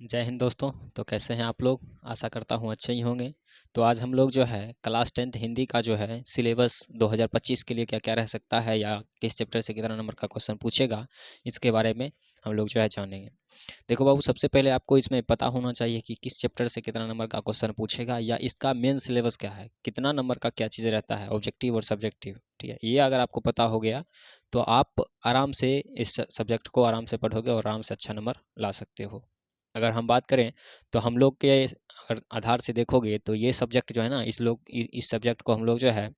जय हिंद दोस्तों। तो कैसे हैं आप लोग? आशा करता हूँ अच्छे ही होंगे। तो आज हम लोग जो है क्लास 10th हिंदी का जो है सिलेबस 2025 के लिए क्या क्या रह सकता है या किस चैप्टर से कितना नंबर का क्वेश्चन पूछेगा, इसके बारे में हम लोग जो है जानेंगे। देखो बाबू, सबसे पहले आपको इसमें पता होना चाहिए कि किस चैप्टर से कितना नंबर का क्वेश्चन पूछेगा या इसका मेन सिलेबस क्या है, कितना नंबर का क्या चीज़ रहता है, ऑब्जेक्टिव और सब्जेक्टिव। ठीक है, ये अगर आपको पता हो गया तो आप आराम से इस सब्जेक्ट को आराम से पढ़ोगे और आराम से अच्छा नंबर ला सकते हो। अगर हम बात करें तो हम लोग के अगर आधार से देखोगे तो ये सब्जेक्ट जो है ना, इस सब्जेक्ट को हम लोग जो है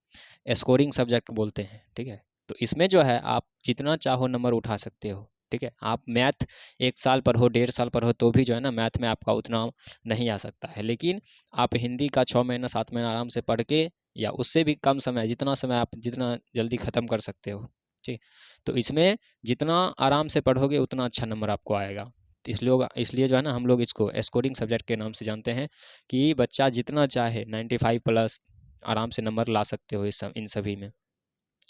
स्कोरिंग सब्जेक्ट बोलते हैं। ठीक है, तो इसमें जो है आप जितना चाहो नंबर उठा सकते हो। ठीक है, आप मैथ 1 साल पर हो, 1.5 साल पर हो, तो भी जो है ना मैथ में आपका उतना नहीं आ सकता है। लेकिन आप हिंदी का 6 महीना 7 महीना आराम से पढ़ के या उससे भी कम समय, जितना समय आप जितना जल्दी ख़त्म कर सकते हो। ठीक, तो इसमें जितना आराम से पढ़ोगे उतना अच्छा नंबर आपको आएगा। इसलिए जो है ना हम लोग इसको स्कोरिंग सब्जेक्ट के नाम से जानते हैं कि बच्चा जितना चाहे 95 प्लस आराम से नंबर ला सकते हो इन सभी में।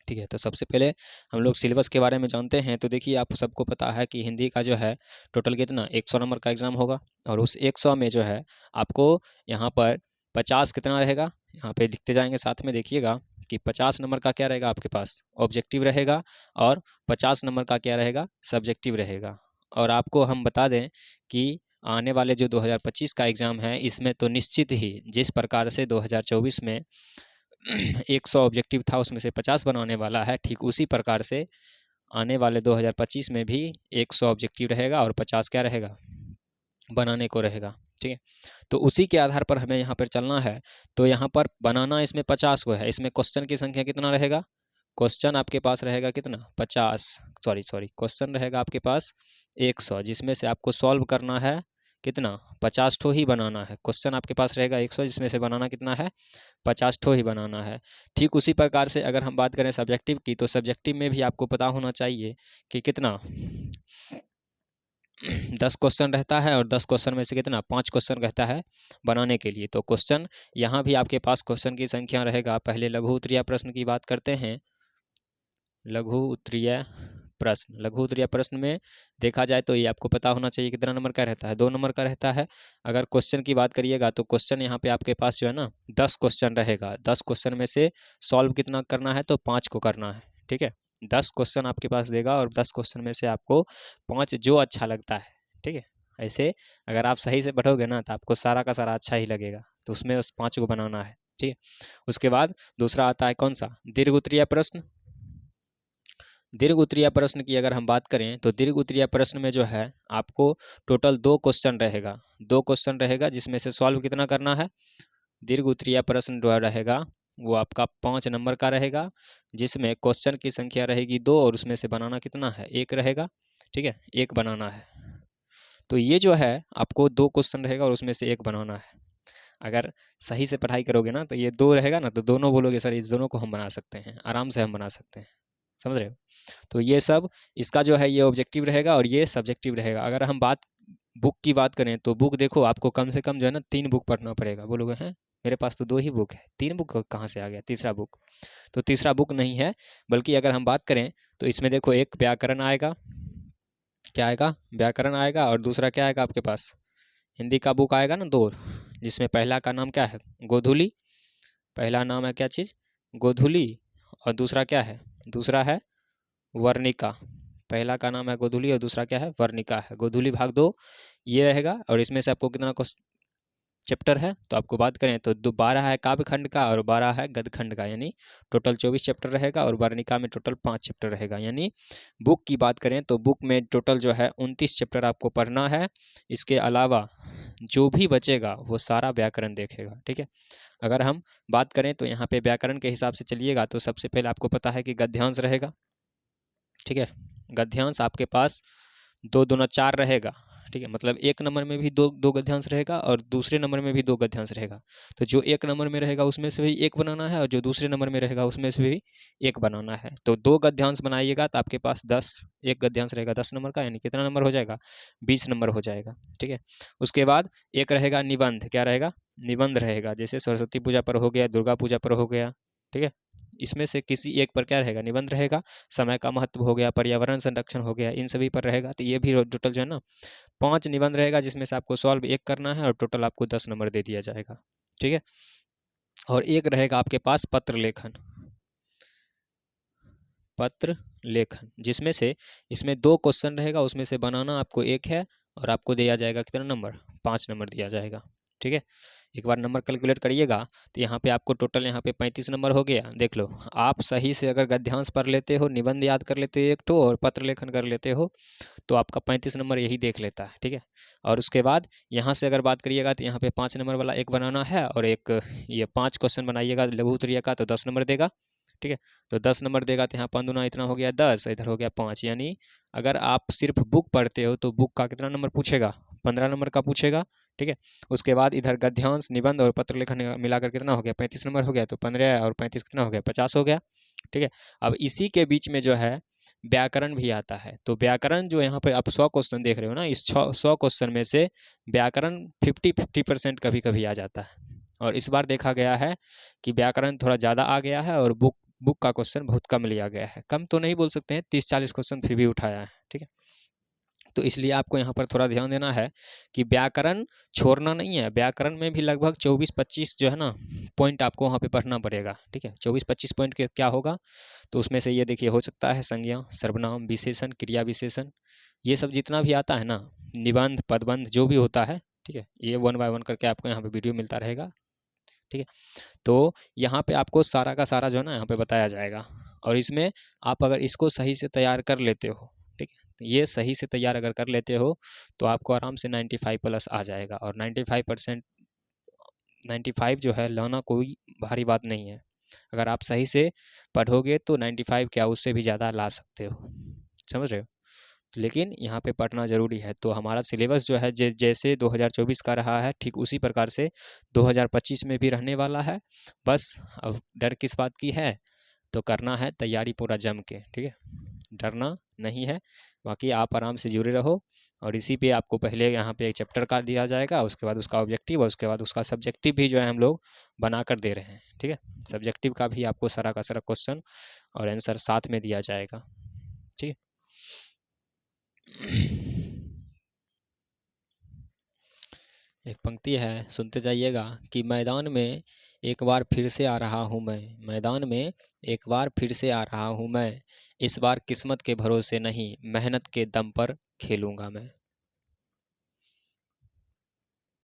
ठीक है, तो सबसे पहले हम लोग सिलेबस के बारे में जानते हैं। तो देखिए, आप सबको पता है कि हिंदी का जो है टोटल कितना 100 नंबर का एग्ज़ाम होगा और उस 100 में जो है आपको यहाँ पर 50 कितना रहेगा, यहाँ पे लिखते जाएंगे साथ में, देखिएगा कि 50 नंबर का क्या रहेगा आपके पास ऑब्जेक्टिव रहेगा और 50 नंबर का क्या रहेगा सब्जेक्टिव रहेगा। और आपको हम बता दें कि आने वाले जो 2025 का एग्ज़ाम है इसमें तो निश्चित ही जिस प्रकार से 2024 में 100 ऑब्जेक्टिव था उसमें से 50 बनाने वाला है, ठीक उसी प्रकार से आने वाले 2025 में भी 100 ऑब्जेक्टिव रहेगा और 50 क्या रहेगा बनाने को रहेगा। ठीक है, तो उसी के आधार पर हमें यहाँ पर चलना है। तो यहाँ पर बनाना इसमें 50 को है, इसमें क्वेश्चन की संख्या कितना रहेगा, क्वेश्चन आपके पास रहेगा कितना 50, सॉरी क्वेश्चन रहेगा आपके पास 100, जिसमें से आपको सॉल्व करना है कितना 50 ठो ही बनाना है। क्वेश्चन आपके पास रहेगा 100, जिसमें से बनाना कितना है 50 ठो ही बनाना है। ठीक उसी प्रकार से अगर हम बात करें सब्जेक्टिव की, तो सब्जेक्टिव में भी आपको पता होना चाहिए कि कितना 10 क्वेश्चन रहता है और 10 क्वेश्चन में से कितना 5 क्वेश्चन रहता है बनाने के लिए। तो क्वेश्चन यहाँ भी आपके पास क्वेश्चन की संख्या रहेगा। पहले लघु उत्तरीय प्रश्न की बात करते हैं। लघु उत्तरीय प्रश्न में देखा जाए तो ये आपको पता होना चाहिए कितना नंबर का रहता है, 2 नंबर का रहता है। अगर क्वेश्चन की बात करिएगा तो क्वेश्चन यहाँ पे आपके पास जो है ना 10 क्वेश्चन रहेगा। 10 क्वेश्चन में से सॉल्व कितना करना है तो 5 को करना है। ठीक है, 10 क्वेश्चन आपके पास देगा और 10 क्वेश्चन में से आपको 5 जो अच्छा लगता है। ठीक है, ऐसे अगर आप सही से पढ़ोगे ना तो आपको सारा का सारा अच्छा ही लगेगा, तो उसमें उस 5 को बनाना है। ठीक है, उसके बाद दूसरा आता है कौन सा, दीर्घ उत्तरीय प्रश्न। दीर्घ उत्तरीय प्रश्न की अगर हम बात करें तो दीर्घ उत्तरीय प्रश्न में जो है आपको टोटल 2 क्वेश्चन रहेगा। 2 क्वेश्चन रहेगा जिसमें से सॉल्व कितना करना है। दीर्घ उत्तरीय प्रश्न जो रहेगा वो आपका 5 नंबर का रहेगा, जिसमें क्वेश्चन की संख्या रहेगी 2 और उसमें से बनाना कितना है 1 रहेगा। ठीक है, 1 बनाना है। तो ये जो है आपको 2 क्वेश्चन रहेगा और उसमें से 1 बनाना है। अगर सही से पढ़ाई करोगे ना तो ये 2 रहेगा ना तो दोनों बोलोगे सर इस दोनों को हम बना सकते हैं, आराम से हम बना सकते हैं। समझ रहे हो? तो ये सब इसका जो है ये ऑब्जेक्टिव रहेगा और ये सब्जेक्टिव रहेगा। अगर हम बुक की बात करें तो बुक देखो आपको कम से कम जो है ना 3 बुक पढ़ना पड़ेगा। बोलोगे हैं मेरे पास तो 2 ही बुक है, 3 बुक कहाँ से आ गया तीसरा बुक? तो तीसरा बुक नहीं है, बल्कि अगर हम बात करें तो इसमें देखो एक व्याकरण आएगा, क्या आएगा व्याकरण आएगा, और दूसरा क्या आएगा आपके पास हिंदी का बुक आएगा ना 2, जिसमें पहला का नाम क्या है गोधूली, पहला नाम है क्या चीज़ गोधूली, और दूसरा क्या है, दूसरा है वर्णिका। पहला का नाम है गोधूली और दूसरा क्या है वर्णिका है। गोधूली भाग 2 ये रहेगा। और इसमें से आपको कितना चैप्टर है तो आपको बात करें तो 12 है काव्य खंड का और 12 है गद्य खंड का, यानी टोटल 24 चैप्टर रहेगा। और वर्णिका में टोटल 5 चैप्टर रहेगा। यानी बुक की बात करें तो बुक में टोटल जो है 29 चैप्टर आपको पढ़ना है। इसके अलावा जो भी बचेगा वो सारा व्याकरण देखेगा। ठीक है, अगर हम बात करें तो यहाँ पे व्याकरण के हिसाब से चलिएगा तो सबसे पहले आपको पता है कि गद्यांश रहेगा। ठीक है, गद्यांश आपके पास 2 दूना 4 रहेगा। ठीक है, मतलब 1 नंबर में भी दो गद्यांश रहेगा और दूसरे नंबर में भी 2 गद्यांश रहेगा। तो जो 1 नंबर में रहेगा उसमें से भी 1 बनाना है और जो दूसरे नंबर में रहेगा उसमें से भी 1 बनाना है। तो 2 गद्यांश बनाइएगा तो आपके पास 10, 1 गद्यांश रहेगा 10 नंबर का, यानी कितना नंबर हो जाएगा 20 नंबर हो जाएगा। ठीक है, उसके बाद एक रहेगा निबंध, क्या रहेगा निबंध रहेगा, जैसे सरस्वती पूजा पर हो गया, दुर्गा पूजा पर हो गया। ठीक है, इसमें से किसी एक पर क्या रहेगा, निबंध रहेगा। समय का महत्व हो गया, पर्यावरण संरक्षण हो गया, इन सभी पर रहेगा। तो ये भी टोटल जो है ना 5 निबंध रहेगा, जिसमें से आपको सॉल्व 1 करना है और टोटल आपको 10 नंबर दे दिया जाएगा। ठीक है, और एक रहेगा आपके पास पत्र लेखन, पत्र लेखन, जिसमें से इसमें 2 क्वेश्चन रहेगा, उसमें से बनाना आपको 1 है और आपको दिया जाएगा कितना नंबर, 5 नंबर दिया जाएगा। ठीक है, एक बार नंबर कैलकुलेट करिएगा तो यहाँ पे आपको टोटल यहाँ पे 35 नंबर हो गया। देख लो, आप सही से अगर गद्यांश पढ़ लेते हो, निबंध याद कर लेते हो एक ठो और पत्र लेखन कर लेते हो, तो आपका 35 नंबर यही देख लेता है। ठीक है, और उसके बाद यहाँ से अगर बात करिएगा तो यहाँ पे 5 नंबर वाला एक बनाना है और एक ये 5 क्वेश्चन बनाइएगा लघु उत्तरीय का, तो 10 नंबर देगा। ठीक है, तो 10 नंबर देगा, तो यहाँ 5 दूना इतना हो गया 10, इधर हो गया 5। यानी अगर आप सिर्फ बुक पढ़ते हो तो बुक का कितना नंबर पूछेगा, 15 नंबर का पूछेगा। ठीक है, उसके बाद इधर गद्यांश, निबंध और पत्र लेखन मिलाकर कितना हो गया, 35 नंबर हो गया। तो 15 और 35 कितना हो गया, 50 हो गया। ठीक है, अब इसी के बीच में जो है व्याकरण भी आता है। तो व्याकरण जो यहाँ पे आप 100 क्वेश्चन देख रहे हो ना, इस 100 क्वेश्चन में से व्याकरण 50% कभी कभी आ जाता है। और इस बार देखा गया है कि व्याकरण थोड़ा ज़्यादा आ गया है और बुक का क्वेश्चन बहुत कम लिया गया है। कम तो नहीं बोल सकते हैं, 30-40 क्वेश्चन फिर भी उठाया है। ठीक है, तो इसलिए आपको यहाँ पर थोड़ा ध्यान देना है कि व्याकरण छोड़ना नहीं है। व्याकरण में भी लगभग 24-25 जो है ना पॉइंट आपको वहाँ पे पढ़ना पड़ेगा। ठीक है, 24-25 पॉइंट के क्या होगा, तो उसमें से ये देखिए हो सकता है संज्ञा, सर्वनाम, विशेषण, क्रिया विशेषण, ये सब जितना भी आता है ना, निबंध, पदबंध जो भी होता है। ठीक है, ये 1 बाय 1 करके आपको यहाँ पे वीडियो मिलता रहेगा। ठीक है, तो यहाँ पे आपको सारा का सारा जो है ना यहाँ पे बताया जाएगा। और इसमें आप अगर इसको सही से तैयार कर लेते हो, ठीक है, तो ये सही से तैयार अगर कर लेते हो तो आपको आराम से 95 प्लस आ जाएगा। और 95 जो है लाना कोई भारी बात नहीं है। अगर आप सही से पढ़ोगे तो 95 क्या उससे भी ज़्यादा ला सकते हो, समझ रहे हो। लेकिन यहाँ पे पढ़ना ज़रूरी है। तो हमारा सिलेबस जो है जैसे 2024 का रहा है, ठीक उसी प्रकार से 2025 में भी रहने वाला है। बस अब डर किस बात की है, तो करना है तैयारी पूरा जम के। ठीक है, डरना नहीं है। बाकी आप आराम से जुड़े रहो। और इसी पे आपको पहले यहाँ पे एक चैप्टर का दिया जाएगा, उसके बाद उसका ऑब्जेक्टिव और उसके बाद उसका सब्जेक्टिव भी जो है हम लोग बना कर दे रहे हैं। ठीक है, सब्जेक्टिव का भी आपको सारा का सारा क्वेश्चन और आंसर साथ में दिया जाएगा। ठीक है, एक पंक्ति है, सुनते जाइएगा कि मैदान में एक बार फिर से आ रहा हूँ मैं, मैदान में एक बार फिर से आ रहा हूँ मैं, इस बार किस्मत के भरोसे नहीं, मेहनत के दम पर खेलूँगा मैं।